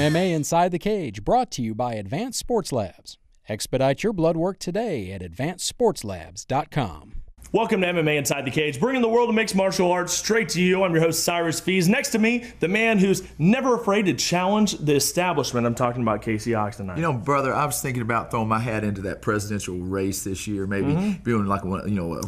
MMA Inside the Cage, brought to you by Advanced Sports Labs. Expedite your blood work today at advancedsportslabs.com. Welcome to MMA Inside the Cage, bringing the world of mixed martial arts straight to you. I'm your host, Cyrus Fees. Next to me, the man who's never afraid to challenge the establishment. I'm talking about Casey Oxton. You know, brother, I was thinking about throwing my hat into that presidential race this year, maybe doing like a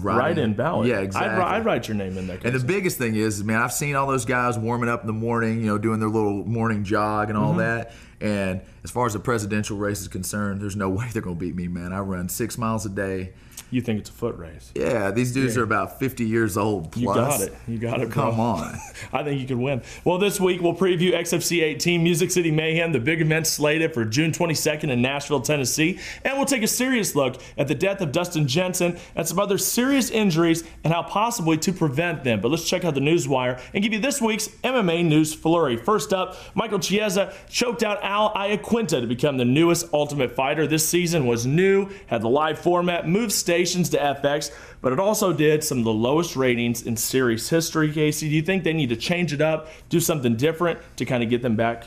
write-in ballot. Yeah, exactly. I'd write your name in there, Casey. And the biggest thing is, man, I've seen all those guys warming up in the morning, doing their little morning jog and all that. And as far as the presidential race is concerned, there's no way they're going to beat me, man. I run 6 miles a day. You think it's a foot race? Yeah, these dudes are about 50 years old plus. You got it, bro. Come on. I think you could win. Well, this week we'll preview XFC 18, Music City Mayhem, the big event slated for June 22nd in Nashville, Tennessee. And we'll take a serious look at the death of Dustin Jensen and some other serious injuries and how possibly to prevent them. But let's check out the Newswire and give you this week's MMA news flurry. First up, Michael Chiesa choked out Al Iaquinta to become the newest Ultimate Fighter. This season was new, had the live format, moved stations to FX, but it also did some of the lowest ratings in series history. Casey, do you think they need to change it up, do something different to kind of get them back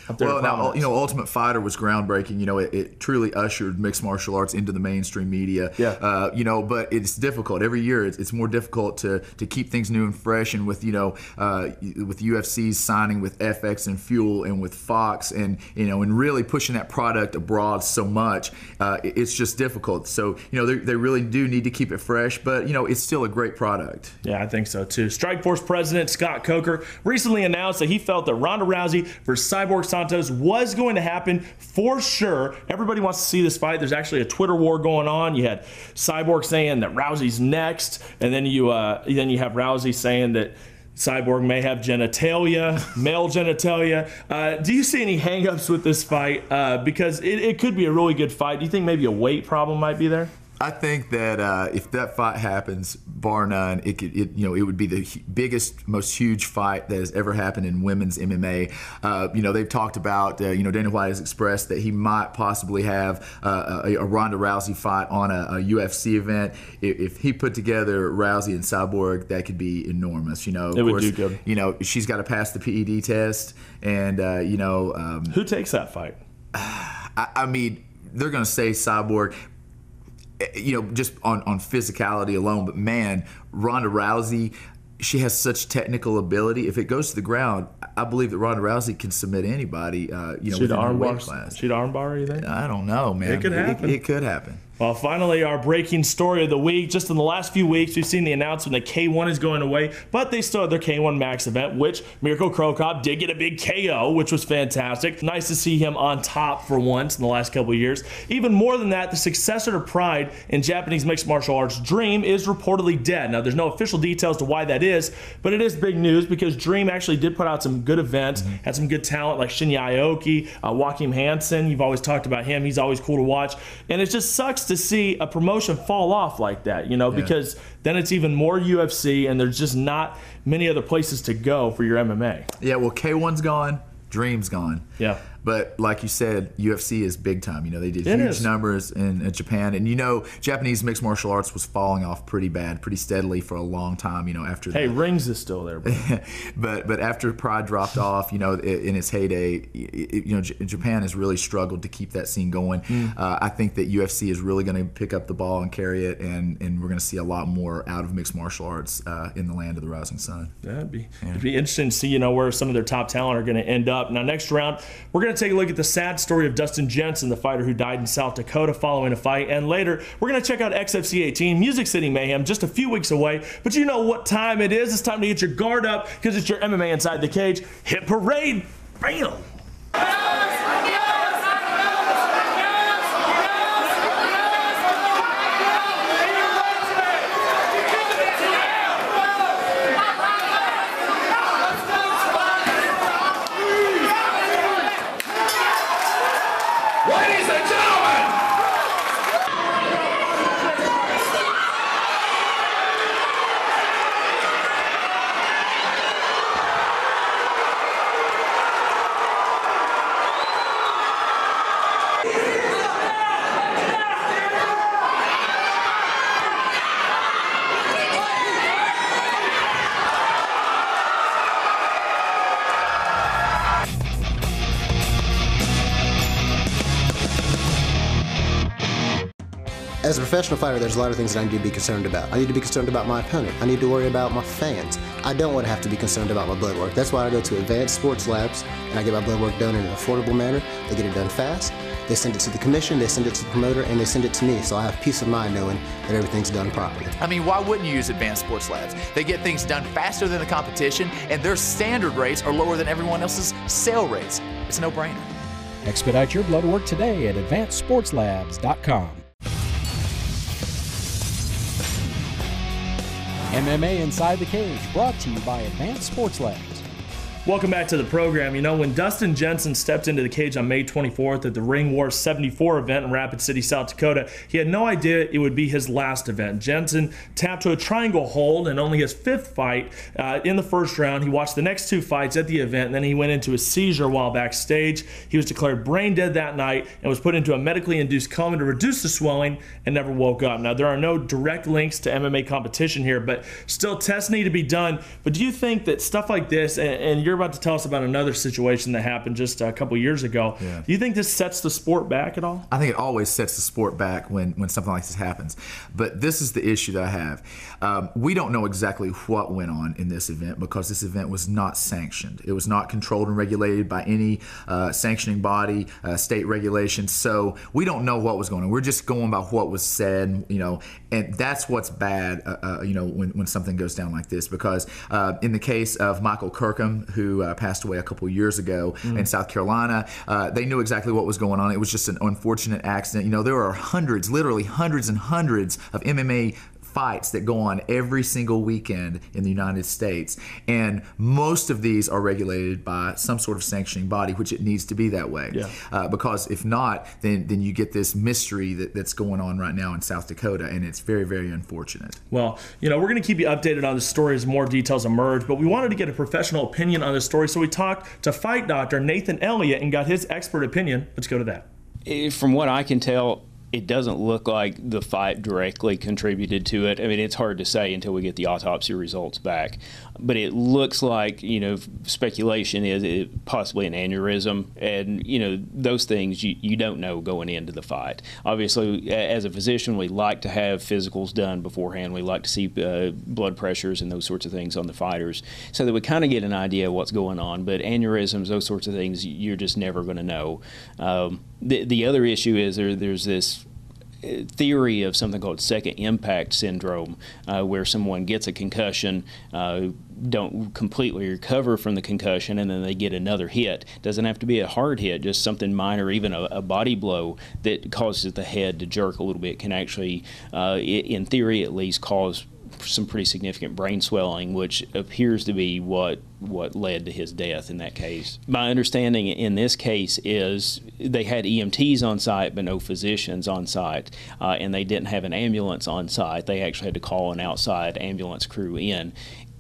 up there? Well, now, Ultimate Fighter was groundbreaking. It truly ushered mixed martial arts into the mainstream media. Yeah. But it's difficult. Every year it's more difficult to keep things new and fresh. And with, with UFC's signing with FX and Fuel and with Fox and really pushing that product abroad so much, it's just difficult. So, they really do need to keep it fresh, but, it's still a great product. Yeah, I think so too. Strikeforce president Scott Coker recently announced that he felt that Ronda Rousey versus Cyborg Santos was going to happen for sure. Everybody wants to see this fight. There's actually a Twitter war going on. You had Cyborg saying that Rousey's next, and then you have Rousey saying that Cyborg may have genitalia, male genitalia. Do you see any hangups with this fight? Because it could be a really good fight. Do you think maybe a weight problem might be there? I think that if that fight happens, bar none, it would be the biggest, most huge fight that has ever happened in women's MMA. They've talked about, Dana White has expressed that he might possibly have a Ronda Rousey fight on a UFC event. If he put together Rousey and Cyborg, that could be enormous. It would do good. She's got to pass the PED test, and who takes that fight? I mean, they're going to say Cyborg. Just on physicality alone, but man, Ronda Rousey, she has such technical ability. If it goes to the ground, I believe that Ronda Rousey can submit anybody. Within her weight class. She'd armbar, you think? I don't know, man. It could happen. It could happen. Well, finally, our breaking story of the week. Just in the last few weeks, we've seen the announcement that K1 is going away, but they still have their K1 Max event, which Mirko Cro Cop did get a big KO, which was fantastic. Nice to see him on top for once in the last couple of years. Even more than that, the successor to Pride in Japanese mixed martial arts, Dream, is reportedly dead. Now, there's no official details to why that is, but it is big news because Dream actually did put out some good events, had some good talent like Shinya Aoki, Joachim Hansen. You've always talked about him. He's always cool to watch. And it just sucks to see a promotion fall off like that, because then it's even more UFC and there's just not many other places to go for your MMA. Yeah, well, K1's gone, Dream's gone. Yeah. But like you said, UFC is big time. They did huge numbers in Japan. And Japanese mixed martial arts was falling off pretty bad, pretty steadily for a long time, after that. Hey, Rings is still there, bro. but after Pride dropped off, in its heyday, Japan has really struggled to keep that scene going. I think that UFC is really going to pick up the ball and carry it, and we're going to see a lot more out of mixed martial arts in the land of the rising sun. It'd be interesting to see, where some of their top talent are going to end up. Now, next round, we're going to take a look at the sad story of Dustin Jensen, the fighter who died in South Dakota following a fight. And later, we're going to check out XFC 18, Music City Mayhem, just a few weeks away. But you know what time it is. It's time to get your guard up because it's your MMA Inside the Cage Hit Parade. Bam! Ladies and gentlemen, As a professional fighter, there's a lot of things that I need to be concerned about. I need to be concerned about my opponent. I need to worry about my fans. I don't want to have to be concerned about my blood work. That's why I go to Advanced Sports Labs and I get my blood work done in an affordable manner. They get it done fast. They send it to the commission, they send it to the promoter, and they send it to me, so I have peace of mind knowing that everything's done properly. I mean, why wouldn't you use Advanced Sports Labs? They get things done faster than the competition, and their standard rates are lower than everyone else's sale rates. It's a no-brainer. Expedite your blood work today at AdvancedSportsLabs.com. MMA Inside the Cage, brought to you by Advanced Sports Labs. Welcome back to the program. You know, when Dustin Jensen stepped into the cage on May 24th at the Ring War 74 event in Rapid City, South Dakota, he had no idea it would be his last event. Jensen tapped to a triangle hold in only his fifth fight in the first round. He watched the next two fights at the event, and then he went into a seizure while backstage. He was declared brain dead that night and was put into a medically induced coma to reduce the swelling and never woke up. Now, there are no direct links to MMA competition here, but still tests need to be done. But do you think that stuff like this, and you're about to tell us about another situation that happened just a couple years ago. Yeah. Do you think this sets the sport back at all? I think it always sets the sport back when something like this happens. But this is the issue that I have. We don't know exactly what went on in this event because this event was not sanctioned. It was not controlled and regulated by any sanctioning body, state regulations. So we don't know what was going on. We're just going by what was said, you know, and that's what's bad, you know, when something goes down like this. Because in the case of Michael Kirkham, who passed away a couple years ago in South Carolina, they knew exactly what was going on. It was just an unfortunate accident. You know, there are hundreds, literally hundreds and hundreds of MMA fights that go on every single weekend in the United States, and most of these are regulated by some sort of sanctioning body, which it needs to be that way. Yeah. Because if not, then you get this mystery that's going on right now in South Dakota, and it's very, very unfortunate. Well, you know, we're going to keep you updated on the story as more details emerge, but we wanted to get a professional opinion on this story, so we talked to fight doctor Nathan Elliott and got his expert opinion. Let's go to that. From what I can tell, it doesn't look like the fight directly contributed to it. I mean, it's hard to say until we get the autopsy results back. But it looks like, you know, speculation is it possibly an aneurysm. And, you know, those things you don't know going into the fight. Obviously, as a physician, we like to have physicals done beforehand. We like to see blood pressures and those sorts of things on the fighters so that we kind of get an idea of what's going on. But aneurysms, those sorts of things, you're just never going to know. The other issue is there's this theory of something called second impact syndrome, where someone gets a concussion, don't completely recover from the concussion, and then they get another hit. Doesn't have to be a hard hit, just something minor, even a body blow that causes the head to jerk a little bit can actually, in theory at least, cause some pretty significant brain swelling, which appears to be what led to his death in that case. My understanding in this case is they had EMTs on site but no physicians on site, and they didn't have an ambulance on site. They actually had to call an outside ambulance crew in.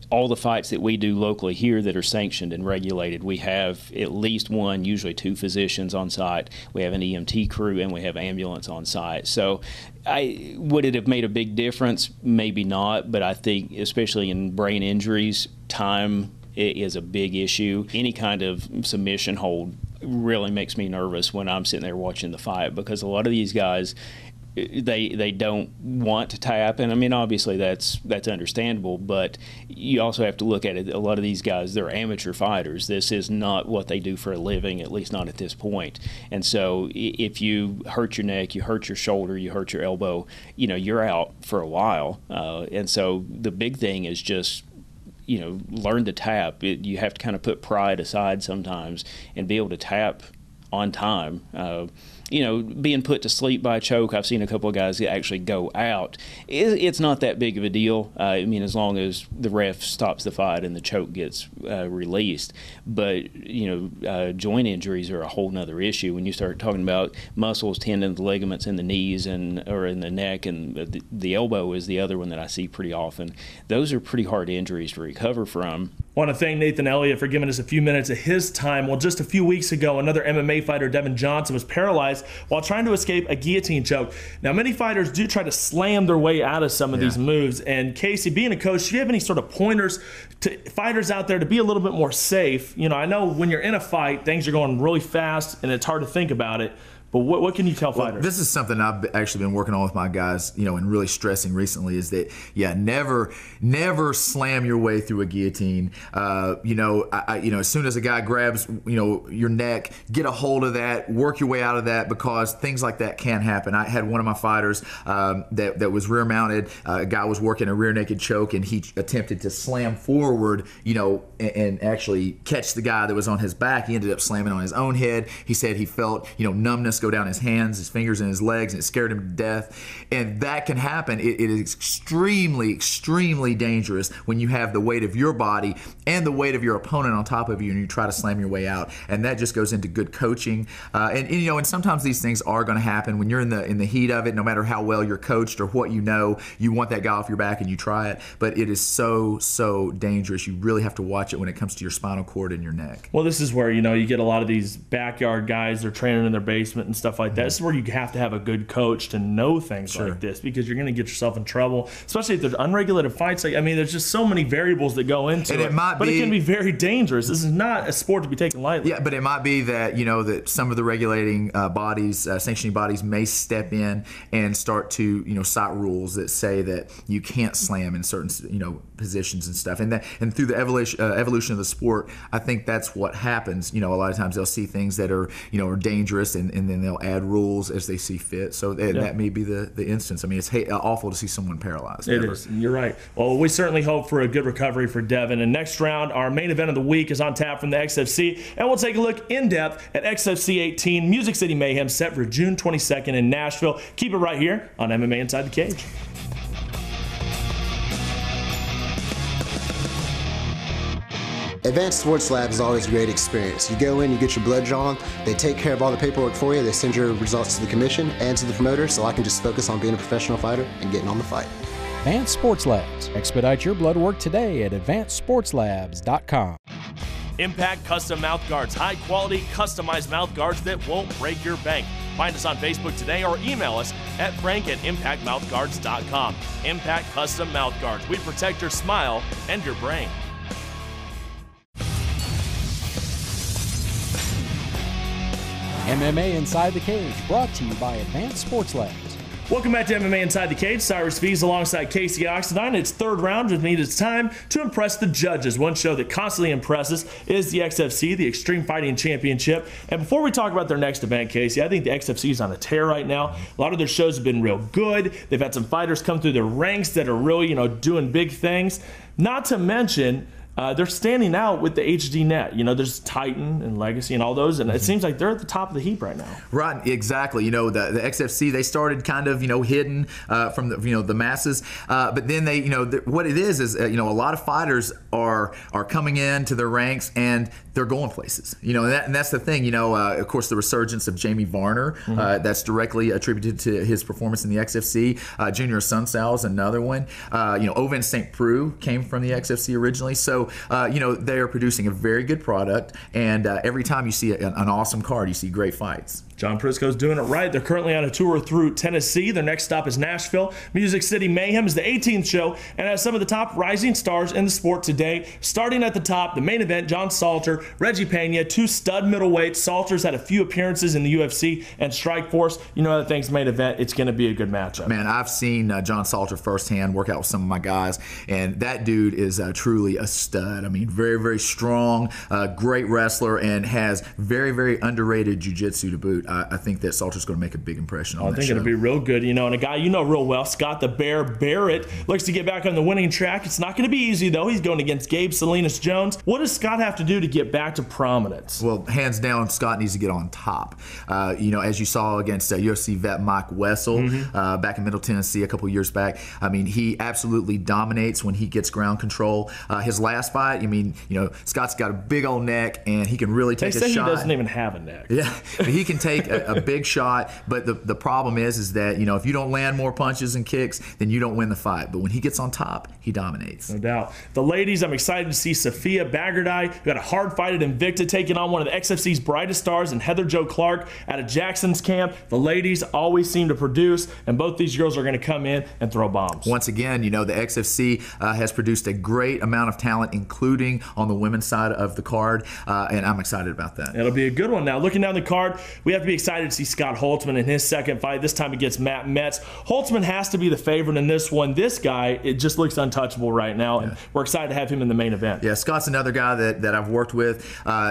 All the fights that we do locally here that are sanctioned and regulated, we have at least one, usually two physicians on site. We have an EMT crew and we have ambulance on site. So would it have made a big difference? Maybe not, but I think especially in brain injuries, time is a big issue. Any kind of submission hold really makes me nervous when I'm sitting there watching the fight, because a lot of these guys, they don't want to tap, and I mean obviously that's understandable, but you also have to look at it. A lot of these guys, they're amateur fighters. This is not what they do for a living, at least not at this point. And so if you hurt your neck, you hurt your shoulder, you hurt your elbow, you know, you're out for a while. And so the big thing is just, you know, learn to tap. You have to kind of put pride aside sometimes and be able to tap on time. You know, being put to sleep by a choke, I've seen a couple of guys that actually go out. It's not that big of a deal. I mean, as long as the ref stops the fight and the choke gets released. But, you know, joint injuries are a whole nother issue. When you start talking about muscles, tendons, ligaments in the knees or in the neck, and the elbow is the other one that I see pretty often. Those are pretty hard injuries to recover from. I want to thank Nathan Elliott for giving us a few minutes of his time. Well, just a few weeks ago, another MMA fighter, Devin Johnson, was paralyzed while trying to escape a guillotine choke. Now, many fighters do try to slam their way out of some of these moves. And Casey, being a coach, do you have any sort of pointers to fighters out there to be a little bit more safe? You know, I know when you're in a fight, things are going really fast and it's hard to think about it. But what can you tell fighters? This is something I've actually been working on with my guys, and really stressing recently is that, never slam your way through a guillotine. As soon as a guy grabs, your neck, get a hold of that, work your way out of that, because things like that can happen. I had one of my fighters that was rear mounted. A guy was working a rear naked choke, and he attempted to slam forward, and actually catch the guy that was on his back. He ended up slamming on his own head. He said he felt, numbness go down his hands, his fingers, and his legs, and it scared him to death. And that can happen. It is extremely, extremely dangerous when you have the weight of your body and the weight of your opponent on top of you, and you try to slam your way out. And that just goes into good coaching. And sometimes these things are going to happen when you're in the heat of it. No matter how well you're coached or what you want that guy off your back and you try it. But it is so dangerous. You really have to watch it when it comes to your spinal cord and your neck. Well, this is where you get a lot of these backyard guys. They're training in their basement and stuff like that. This is where you have to have a good coach to know things like this, because you're going to get yourself in trouble, especially if there's unregulated fights. There's just so many variables that go into it. But it can be very dangerous. This is not a sport to be taken lightly. Yeah, but it might be that that some of the regulating bodies, sanctioning bodies, may step in and start to cite rules that say that you can't slam in certain positions and stuff. And through the evolution of the sport, I think that's what happens. A lot of times they'll see things that are are dangerous, and then they'll add rules as they see fit. So that may be the instance. It's awful to see someone paralyzed. It is. You're right. Well, we certainly hope for a good recovery for Devin. And next round, our main event of the week is on tap from the XFC, and we'll take a look in depth at XFC 18 Music City Mayhem, set for June 22nd in Nashville. Keep it right here on MMA Inside the Cage. Advanced Sports Lab is always a great experience. You go in, you get your blood drawn, they take care of all the paperwork for you, they send your results to the commission and to the promoter, so I can just focus on being a professional fighter and getting on the fight. Advanced Sports Labs. Expedite your blood work today at advancedsportslabs.com. Impact Custom Mouth Guards. High quality, customized mouth guards that won't break your bank. Find us on Facebook today or email us at frank@impactmouthguards.com. Impact Custom Mouth Guards. We protect your smile and your brain. MMA Inside the Cage, brought to you by Advanced Sports Labs. Welcome back to MMA Inside the Cage. Cyrus Fees alongside Casey Oxendine. It's third round, which means it's time to impress the judges. One show that constantly impresses is the XFC, the Extreme Fighting Championship. And before we talk about their next event, Casey, I think the XFC is on a tear right now. A lot of their shows have been real good. They've had some fighters come through their ranks that are really, doing big things. Not to mention, they're standing out with the HD net. There's Titan and Legacy and all those, and it seems like they're at the top of the heap right now. Right, exactly. The XFC, they started kind of hidden from the masses, but then they what it is a lot of fighters are coming into their ranks and they're going places. And that's the thing. Of course, the resurgence of Jamie Varner, that's directly attributed to his performance in the XFC. Junior Sunsao is another one. Ovince St. Preux came from the XFC originally. So, they are producing a very good product, and every time you see an awesome card, you see great fights. John Prisco's doing it right. They're currently on a tour through Tennessee. Their next stop is Nashville. Music City Mayhem is the 18th show and has some of the top rising stars in the sport today. Starting at the top, the main event, John Salter, Reggie Pena, two stud middleweights. Salter's had a few appearances in the UFC and Strikeforce. Other things, main event, it's going to be a good matchup. Man, I've seen John Salter firsthand work out with some of my guys, and that dude is truly a stud. Very, very strong, great wrestler, and has very, very underrated jiu-jitsu to boot. I think that Salter's going to make a big impression on that show. I think it'll be real good, and a guy real well, Scott the Bear Barrett, looks to get back on the winning track. It's not going to be easy, though. He's going against Gabe Salinas Jones. What does Scott have to do to get back to prominence? Well, hands down, Scott needs to get on top. As you saw against UFC vet Mike Wessel back in Middle Tennessee a couple years back, he absolutely dominates when he gets ground control. His last fight, Scott's got a big old neck, and he can really take a shot. They say he doesn't even have a neck. Yeah, he can take a big shot, but the problem is that if you don't land more punches and kicks, then you don't win the fight. But when he gets on top, he dominates. No doubt. The ladies, I'm excited to see Sophia Bagardai, who got a hard fight at Invicta, taking on one of the XFC's brightest stars, and Heather Jo Clark out of Jackson's camp. The ladies always seem to produce, and both these girls are going to come in and throw bombs. Once again, the XFC has produced a great amount of talent talent, including on the women's side of the card, and I'm excited about that. It'll be a good one. Now, looking down the card, we have to be excited to see Scott Holtzman in his second fight, this time against Matt Metz. Holtzman has to be the favorite in this one. This guy, it just looks untouchable right now, and we're excited to have him in the main event. Yeah, Scott's another guy that I've worked with.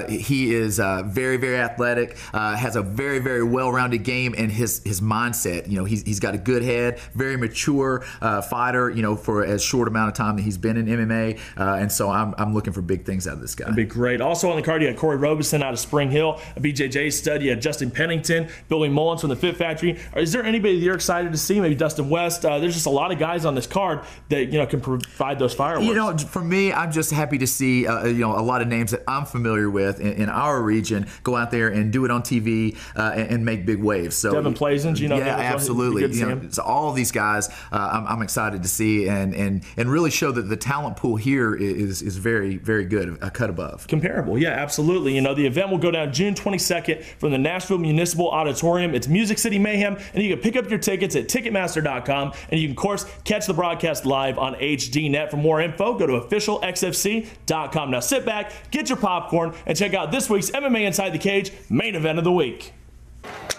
He is very, very athletic, has a very, very well-rounded game, and his mindset, he's got a good head, very mature fighter, for as short amount of time that he's been in MMA, and so I'm looking for big things out of this guy. It'd be great. Also on the card, you had Corey Robeson out of Spring Hill, a BJJ stud. You had Justin Pennington, Billy Mullins from the Fit Factory. Is there anybody that you're excited to see? Maybe Dustin West. There's just a lot of guys on this card that can provide those fireworks. For me, I'm just happy to see a lot of names that I'm familiar with in our region go out there and do it on TV and make big waves. So Devin Plaisance, yeah, absolutely. So all of these guys, I'm excited to see and really show that the talent pool here is very, very good, a cut above. Comparable, yeah, absolutely. The event will go down June 22nd from the Nashville Municipal Auditorium. It's Music City Mayhem, and you can pick up your tickets at Ticketmaster.com, and you can, of course, catch the broadcast live on HDNet. For more info, go to officialxfc.com. Now sit back, get your popcorn, and check out this week's MMA Inside the Cage main event of the week.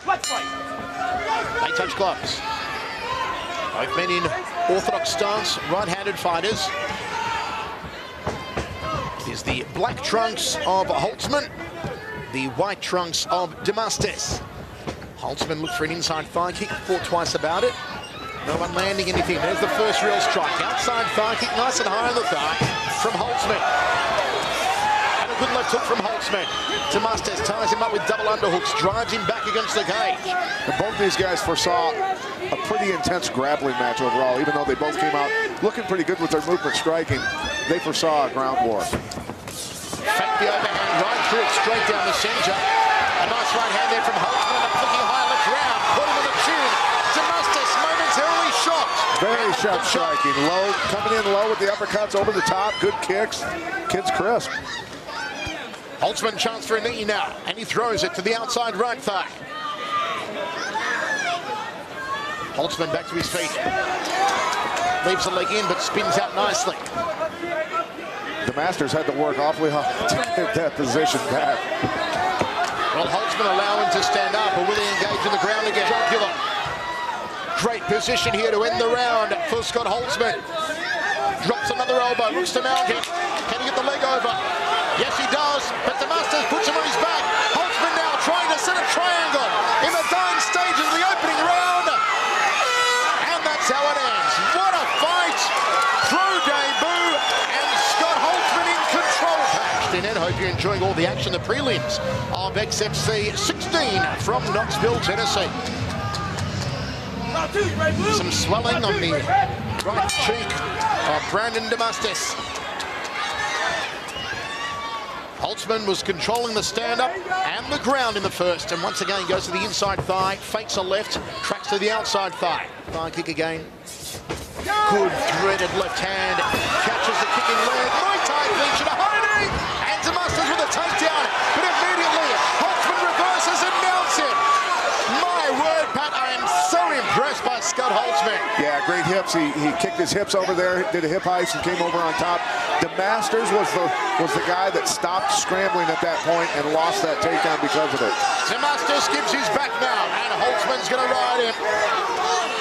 Let's fight. They touch gloves. Both men in orthodox stance, right-handed fighters. It is the black trunks of Holtzman, the white trunks of Damastes. Holtzman looked for an inside thigh kick, thought twice about it. No one landing anything. There's the first real strike. Outside thigh kick, nice and high on the thigh from Holtzman. And a good left hook from Holtzman. Damastes ties him up with double underhooks, drives him back against the cage. And both these guys foresaw a pretty intense grappling match overall. Even though they both came out looking pretty good with their movement striking, they foresaw a ground war. Fake the overhand, right through it, straight down the center. A nice right hand there from Holtzman, and flicking high left round, put him on the chin. Damastes momentarily shocked. Very sharp striking, low, coming in low with the uppercuts over the top, good kicks. Kid's crisp. Holtzman chance for a knee now, and he throws it to the outside right thigh. Holtzman back to his feet. Leaves the leg in, but spins out nicely. Damastes had to work awfully hard to get that position back. Well, Holtzman allow him to stand up, or will he engage in the ground again? Jugular. Great position here to end the round for Scott Holtzman. Drops another elbow, looks to mount him. Can he get the leg over? Yes, he does, but Damastes puts him on his back. Holtzman now trying to set a triangle in the dying stages of the opening round. And that's how it ends. What a fight! Pro debut, and Scott Holtzman in control. I hope you're enjoying all the action, the prelims of XFC 16 from Knoxville, Tennessee. Some swelling on the right cheek of Brandon Damastes. Holtzman was controlling the stand-up and the ground in the first, and once again goes to the inside thigh, fakes a left, tracks to the outside thigh. Thigh kick again. Good threaded left hand, catches the kicking leg, Muay Thai clinch and a hiding, and Damastes with a takedown, but immediately Holtzman reverses and mounts him. My word, Pat, I am so impressed by Scott Holtzman. Yeah, great hips. He kicked his hips over there, did a hip heist and came over on top. Damastes was the guy that stopped scrambling at that point and lost that takedown because of it. Damastes gives his back now, and Holtzman's going to ride him.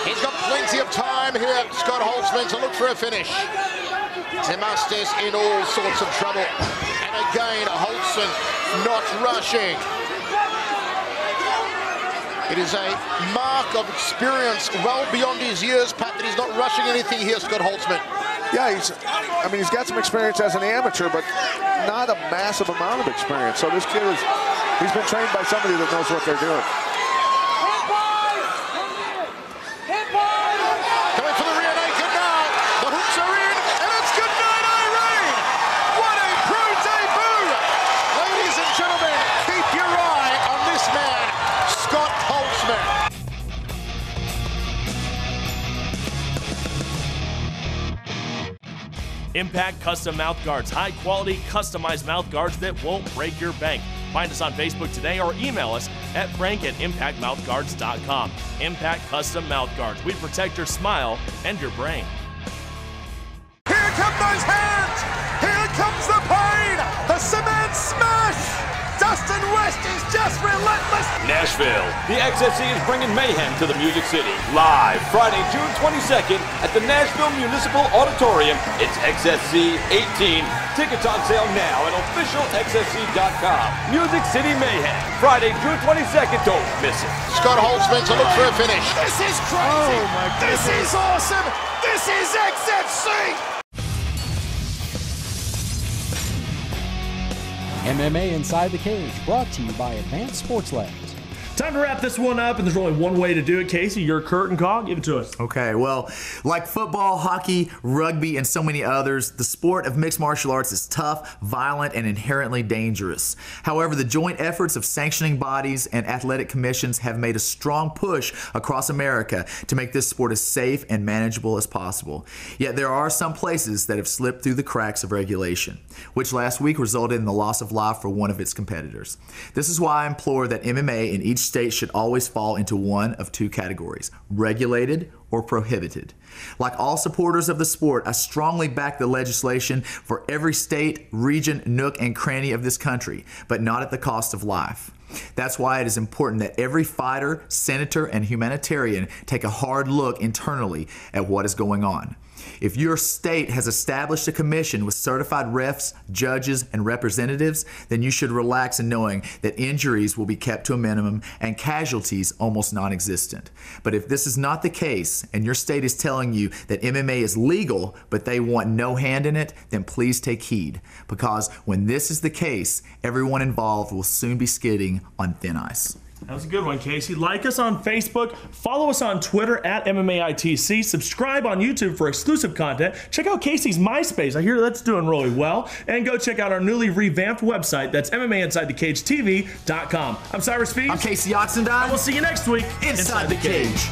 He's got plenty of time here, Scott Holtzman, to look for a finish. Damastes in all sorts of trouble. And again, Holtzman not rushing. It is a mark of experience well beyond his years, Pat, that he's not rushing anything here, Scott Holtzman. Yeah, he's got some experience as an amateur, but not a massive amount of experience. So this kid he's been trained by somebody that knows what they're doing. Coming for the rear naked now. The hooks are in, and it's good night, Irene. What a pro debut. Ladies and gentlemen, keep your eye on this man, Scott Holtzman. Impact Custom Mouth Guards, high-quality, customized mouth guards that won't break your bank. Find us on Facebook today or email us at frank@impactmouthguards.com. Impact Custom Mouth Guards. We protect your smile and your brain. Here come those hands! Here come West is just relentless. Nashville, the XFC is bringing mayhem to the Music City. Live Friday, June 22nd at the Nashville Municipal Auditorium. It's XFC 18. Tickets on sale now at officialxfc.com. Music City Mayhem, Friday, June 22nd. Don't miss it. Scott Holtzman to look for a finish. This is crazy. Oh my goodness. This is awesome. This is XFC. MMA Inside the Cage, brought to you by Advanced Sports Labs. Time to wrap this one up, and there's only one way to do it, Casey. Your curtain call. Give it to us. Okay, well, like football, hockey, rugby, and so many others, the sport of mixed martial arts is tough, violent, and inherently dangerous. However, the joint efforts of sanctioning bodies and athletic commissions have made a strong push across America to make this sport as safe and manageable as possible. Yet there are some places that have slipped through the cracks of regulation, which last week resulted in the loss of life for one of its competitors. This is why I implore that MMA in each state should always fall into one of two categories: regulated or prohibited. Like all supporters of the sport, I strongly back the legislation for every state, region, nook, and cranny of this country, but not at the cost of life. That's why it is important that every fighter, senator, and humanitarian take a hard look internally at what is going on. If your state has established a commission with certified refs, judges, and representatives, then you should relax in knowing that injuries will be kept to a minimum and casualties almost non-existent. But if this is not the case, and your state is telling you that MMA is legal, but they want no hand in it, then please take heed. Because when this is the case, everyone involved will soon be skidding on thin ice. That was a good one, Casey. Like us on Facebook, follow us on Twitter at MMAITC, subscribe on YouTube for exclusive content, check out Casey's MySpace, I hear that's doing really well, and go check out our newly revamped website, that's MMAInsideTheCageTV.com. I'm Cyrus Fees. I'm Casey Oxendine. And we'll see you next week Inside the Cage.